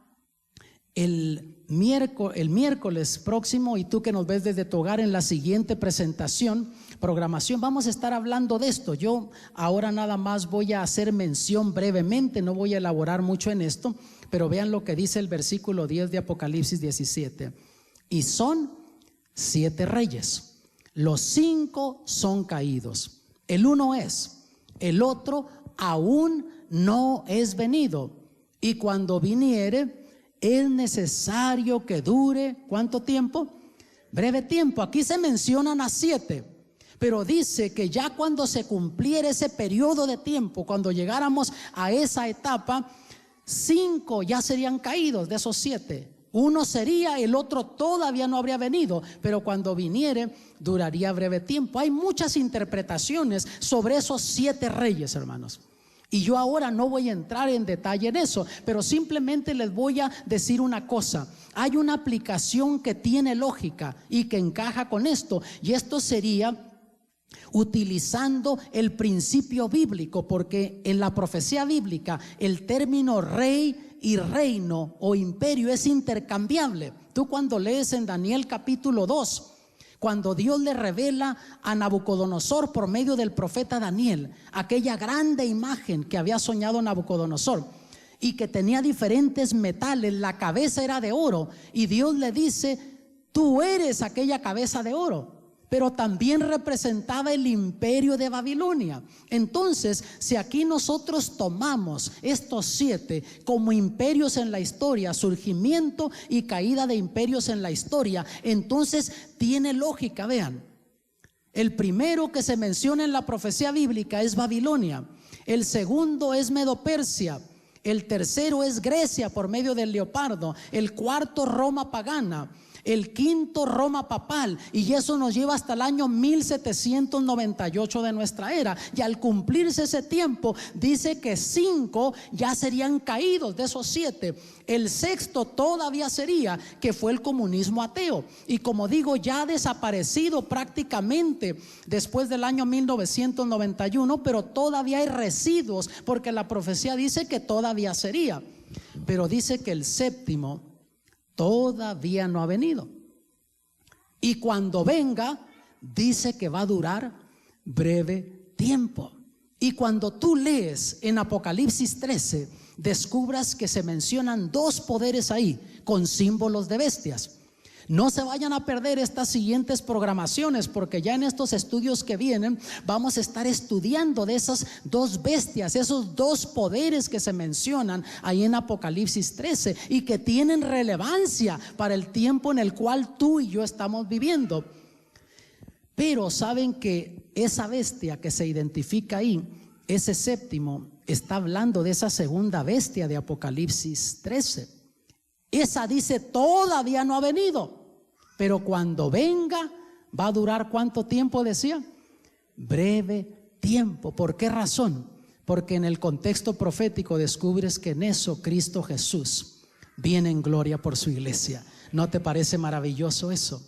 el miércoles próximo, y tú que nos ves desde tu hogar, en la siguiente programación, vamos a estar hablando de esto. Yo ahora nada más voy a hacer mención brevemente, no voy a elaborar mucho en esto, pero vean lo que dice el versículo 10 de Apocalipsis 17. Y son 7 reyes, los 5 son caídos, el uno es, el otro aún no es venido, y cuando viniere es necesario que dure, ¿cuánto tiempo? Breve tiempo. Aquí se mencionan a 7, pero dice que ya cuando se cumpliera ese periodo de tiempo, cuando llegáramos a esa etapa, 5 ya serían caídos de esos 7. Uno sería, el otro todavía no habría venido, pero cuando viniere duraría breve tiempo. Hay muchas interpretaciones sobre esos 7 reyes, hermanos. Y yo ahora no voy a entrar en detalle en eso, pero simplemente les voy a decir una cosa. Hay una aplicación que tiene lógica y que encaja con esto, y esto sería utilizando el principio bíblico, porque en la profecía bíblica el término rey y reino o imperio es intercambiable. Tú cuando lees en Daniel capítulo 2, cuando Dios le revela a Nabucodonosor por medio del profeta Daniel aquella grande imagen que había soñado Nabucodonosor y que tenía diferentes metales, la cabeza era de oro, y Dios le dice: tú eres aquella cabeza de oro. Pero también representaba el imperio de Babilonia. Entonces, si aquí nosotros tomamos estos 7 como imperios en la historia, surgimiento y caída de imperios en la historia, entonces tiene lógica. Vean, el primero que se menciona en la profecía bíblica es Babilonia, el segundo es Medo-Persia, el tercero es Grecia por medio del leopardo, el cuarto Roma pagana, el quinto Roma papal, y eso nos lleva hasta el año 1798 de nuestra era. Y al cumplirse ese tiempo, dice que 5 ya serían caídos de esos 7. El sexto todavía sería, que fue el comunismo ateo, y como digo, ya ha desaparecido prácticamente después del año 1991, pero todavía hay residuos, porque la profecía dice que todavía sería. Pero dice que el séptimo todavía no ha venido, y cuando venga dice que va a durar breve tiempo. Y cuando tú lees en Apocalipsis 13, descubras que se mencionan 2 poderes ahí con símbolos de bestias. No se vayan a perder estas siguientes programaciones, porque ya en estos estudios que vienen vamos a estar estudiando de esas 2 bestias, esos 2 poderes que se mencionan ahí en Apocalipsis 13 y que tienen relevancia para el tiempo en el cual tú y yo estamos viviendo. Pero saben que esa bestia que se identifica ahí, ese séptimo, está hablando de esa segunda bestia de Apocalipsis 13. Esa dice todavía no ha venido, pero cuando venga va a durar ¿cuánto tiempo decía? Breve tiempo. ¿Por qué razón? Porque en el contexto profético descubres que en eso Cristo Jesús viene en gloria por su iglesia. ¿No te parece maravilloso eso?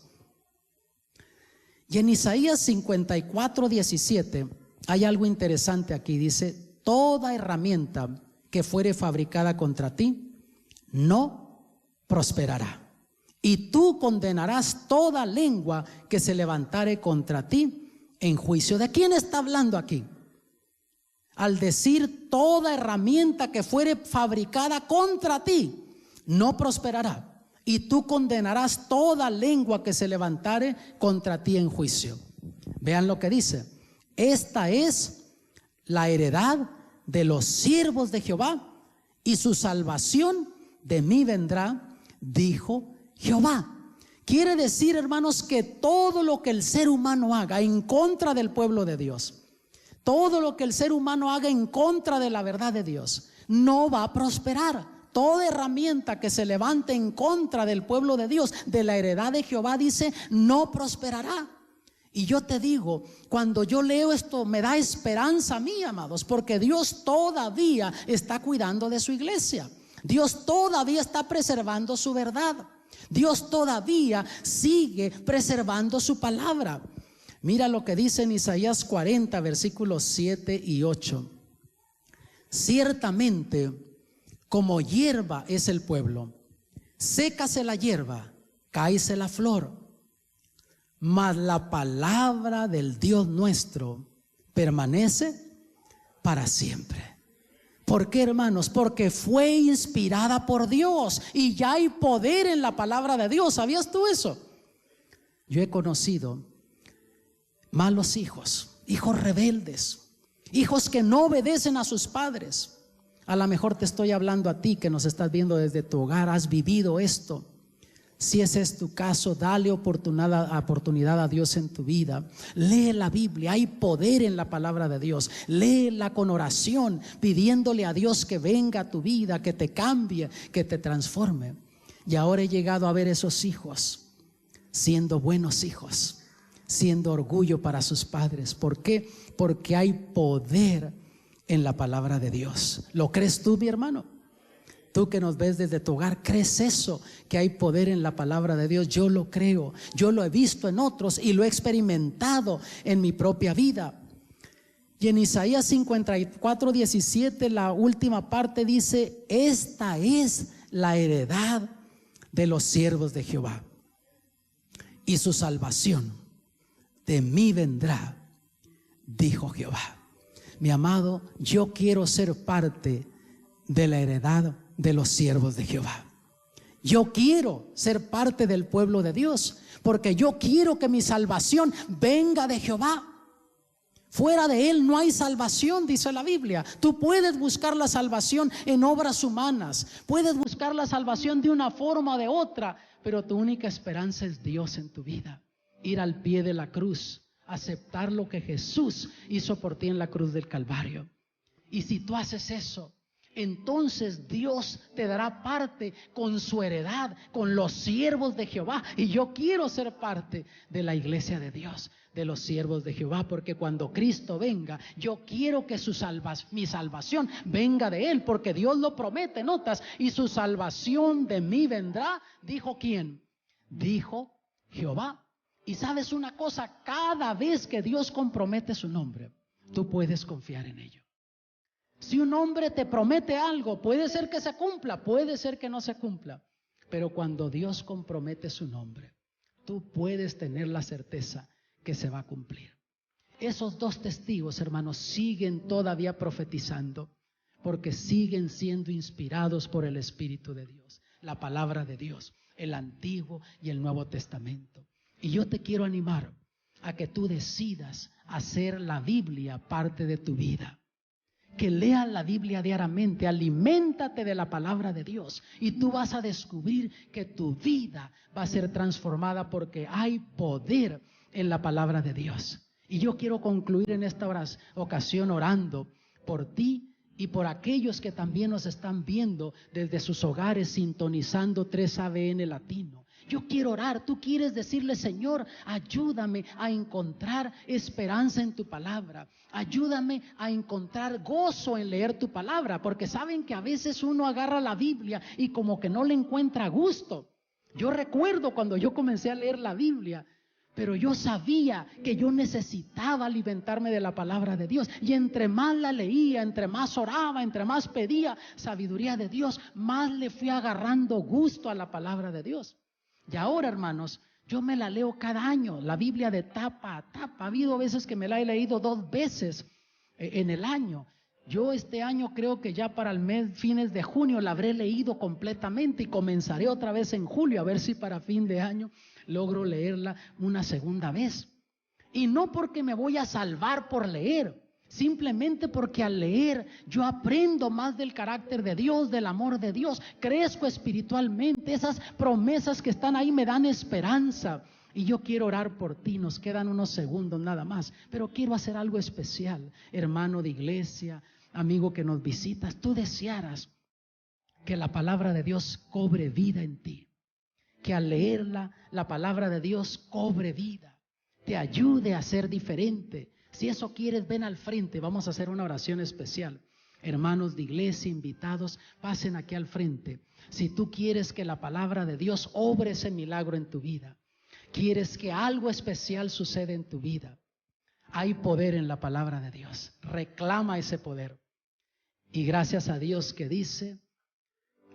Y en Isaías 54:17 hay algo interesante aquí. Dice: toda herramienta que fuere fabricada contra ti no prosperará, y tú condenarás toda lengua que se levantare contra ti en juicio. ¿De quién está hablando aquí? Al decir toda herramienta que fuere fabricada contra ti no prosperará. y tú condenarás toda lengua que se levantare contra ti en juicio. Vean lo que dice: esta es la heredad de los siervos de Jehová, y su salvación de mí vendrá, dijo Jehová. Quiere decir, hermanos, que todo lo que el ser humano haga en contra del pueblo de Dios, todo lo que el ser humano haga en contra de la verdad de Dios, no va a prosperar. Toda herramienta que se levante en contra del pueblo de Dios, de la heredad de Jehová, dice, no prosperará. Y yo te digo, cuando yo leo esto me da esperanza a mí, amados, porque Dios todavía está cuidando de su iglesia. Dios todavía está preservando su verdad. Dios todavía sigue preservando su palabra. Mira lo que dice en Isaías 40, versículos 7 y 8. Ciertamente, como hierba es el pueblo, sécase la hierba, cáese la flor, mas la palabra del Dios nuestro permanece para siempre. ¿Por qué, hermanos? Porque fue inspirada por Dios y ya hay poder en la palabra de Dios. ¿Sabías tú eso? Yo he conocido malos hijos, hijos rebeldes, hijos que no obedecen a sus padres. A lo mejor te estoy hablando a ti que nos estás viendo desde tu hogar, has vivido esto. Si ese es tu caso, dale oportunidad a Dios en tu vida. Lee la Biblia, hay poder en la palabra de Dios. Léela con oración, pidiéndole a Dios que venga a tu vida, que te cambie, que te transforme. Y ahora he llegado a ver esos hijos siendo buenos hijos, siendo orgullo para sus padres. ¿Por qué? Porque hay poder en la palabra de Dios. ¿Lo crees tú, mi hermano? Tú que nos ves desde tu hogar, ¿crees eso? Que hay poder en la palabra de Dios. Yo lo creo, yo lo he visto en otros y lo he experimentado en mi propia vida. Y en Isaías 54, 17, la última parte dice: esta es la heredad de los siervos de Jehová, y su salvación de mí vendrá, dijo Jehová. Mi amado, yo quiero ser parte de la heredad de los siervos de Jehová. Yo quiero ser parte del pueblo de Dios, porque yo quiero que mi salvación venga de Jehová. Fuera de Él no hay salvación, dice la Biblia. Tú puedes buscar la salvación en obras humanas, puedes buscar la salvación de una forma o de otra, pero tu única esperanza es Dios en tu vida. Ir al pie de la cruz, aceptar lo que Jesús hizo por ti en la cruz del Calvario. Y si tú haces eso, entonces Dios te dará parte con su heredad, con los siervos de Jehová. Y yo quiero ser parte de la iglesia de Dios, de los siervos de Jehová, porque cuando Cristo venga, yo quiero que mi salvación venga de Él, porque Dios lo promete, notas, y su salvación de mí vendrá, dijo ¿quién? Dijo Jehová. Y sabes una cosa, cada vez que Dios compromete su nombre, tú puedes confiar en ello. Si un hombre te promete algo, puede ser que se cumpla, puede ser que no se cumpla, pero cuando Dios compromete su nombre, tú puedes tener la certeza que se va a cumplir. Esos dos testigos, hermanos, siguen todavía profetizando, porque siguen siendo inspirados por el Espíritu de Dios, la palabra de Dios, el Antiguo y el Nuevo Testamento. Y yo te quiero animar a que tú decidas hacer la Biblia parte de tu vida. Que leas la Biblia diariamente, aliméntate de la palabra de Dios y tú vas a descubrir que tu vida va a ser transformada porque hay poder en la palabra de Dios. Y yo quiero concluir en esta ocasión orando por ti y por aquellos que también nos están viendo desde sus hogares sintonizando 3ABN Latino. Yo quiero orar, tú quieres decirle: Señor, ayúdame a encontrar esperanza en tu palabra. Ayúdame a encontrar gozo en leer tu palabra, porque saben que a veces uno agarra la Biblia y como que no le encuentra gusto. Yo recuerdo cuando yo comencé a leer la Biblia, pero yo sabía que yo necesitaba alimentarme de la palabra de Dios. Y entre más la leía, entre más oraba, entre más pedía sabiduría de Dios, más le fui agarrando gusto a la palabra de Dios. Y ahora, hermanos, yo me la leo cada año, la Biblia de tapa a tapa. Ha habido veces que me la he leído 2 veces en el año. Yo este año creo que ya para el mes, fines de junio, la habré leído completamente y comenzaré otra vez en julio, a ver si para fin de año logro leerla una segunda vez. Y no porque me voy a salvar por leer, simplemente porque al leer yo aprendo más del carácter de Dios, del amor de Dios, crezco espiritualmente, esas promesas que están ahí me dan esperanza. Y yo quiero orar por ti, nos quedan unos segundos nada más, pero quiero hacer algo especial, hermano de iglesia, amigo que nos visitas, tú desearas que la palabra de Dios cobre vida en ti, que al leerla, la palabra de Dios cobre vida, te ayude a ser diferente. Si eso quieres, ven al frente, vamos a hacer una oración especial. Hermanos de iglesia, invitados, pasen aquí al frente. Si tú quieres que la palabra de Dios obre ese milagro en tu vida, quieres que algo especial suceda en tu vida, hay poder en la palabra de Dios. Reclama ese poder. Y gracias a Dios que dice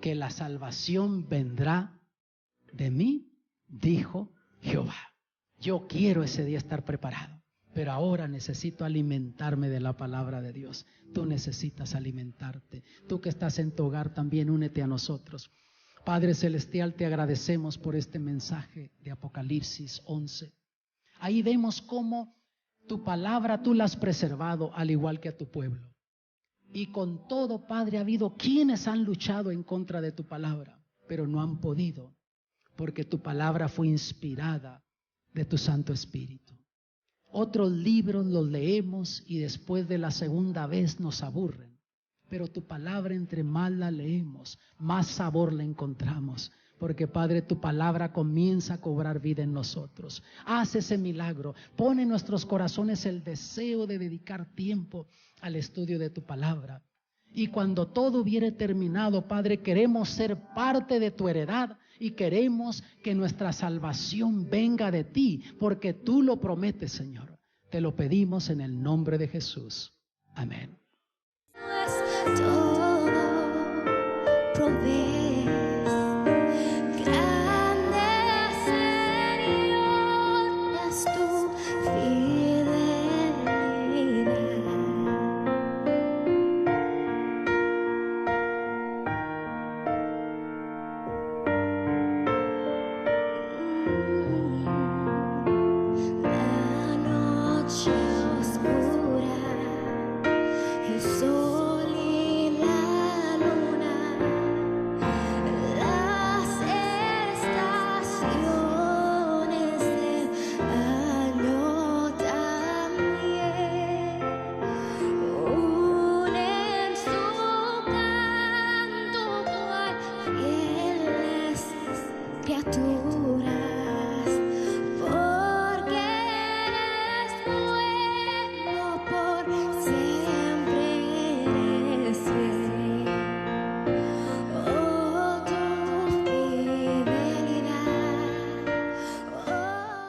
que la salvación vendrá de mí, dijo Jehová. Yo quiero ese día estar preparado, pero ahora necesito alimentarme de la palabra de Dios. Tú necesitas alimentarte. Tú que estás en tu hogar también, únete a nosotros. Padre Celestial, te agradecemos por este mensaje de Apocalipsis 11. Ahí vemos cómo tu palabra tú la has preservado al igual que a tu pueblo. Y con todo, Padre, ha habido quienes han luchado en contra de tu palabra, pero no han podido, porque tu palabra fue inspirada de tu Santo Espíritu. Otros libros los leemos y después de la segunda vez nos aburren, pero tu palabra, entre más la leemos, más sabor le encontramos, porque Padre, tu palabra comienza a cobrar vida en nosotros. Haz ese milagro, pone en nuestros corazones el deseo de dedicar tiempo al estudio de tu palabra. Y cuando todo hubiere terminado, Padre, queremos ser parte de tu heredad y queremos que nuestra salvación venga de ti, porque tú lo prometes, Señor. Te lo pedimos en el nombre de Jesús. Amén. Todo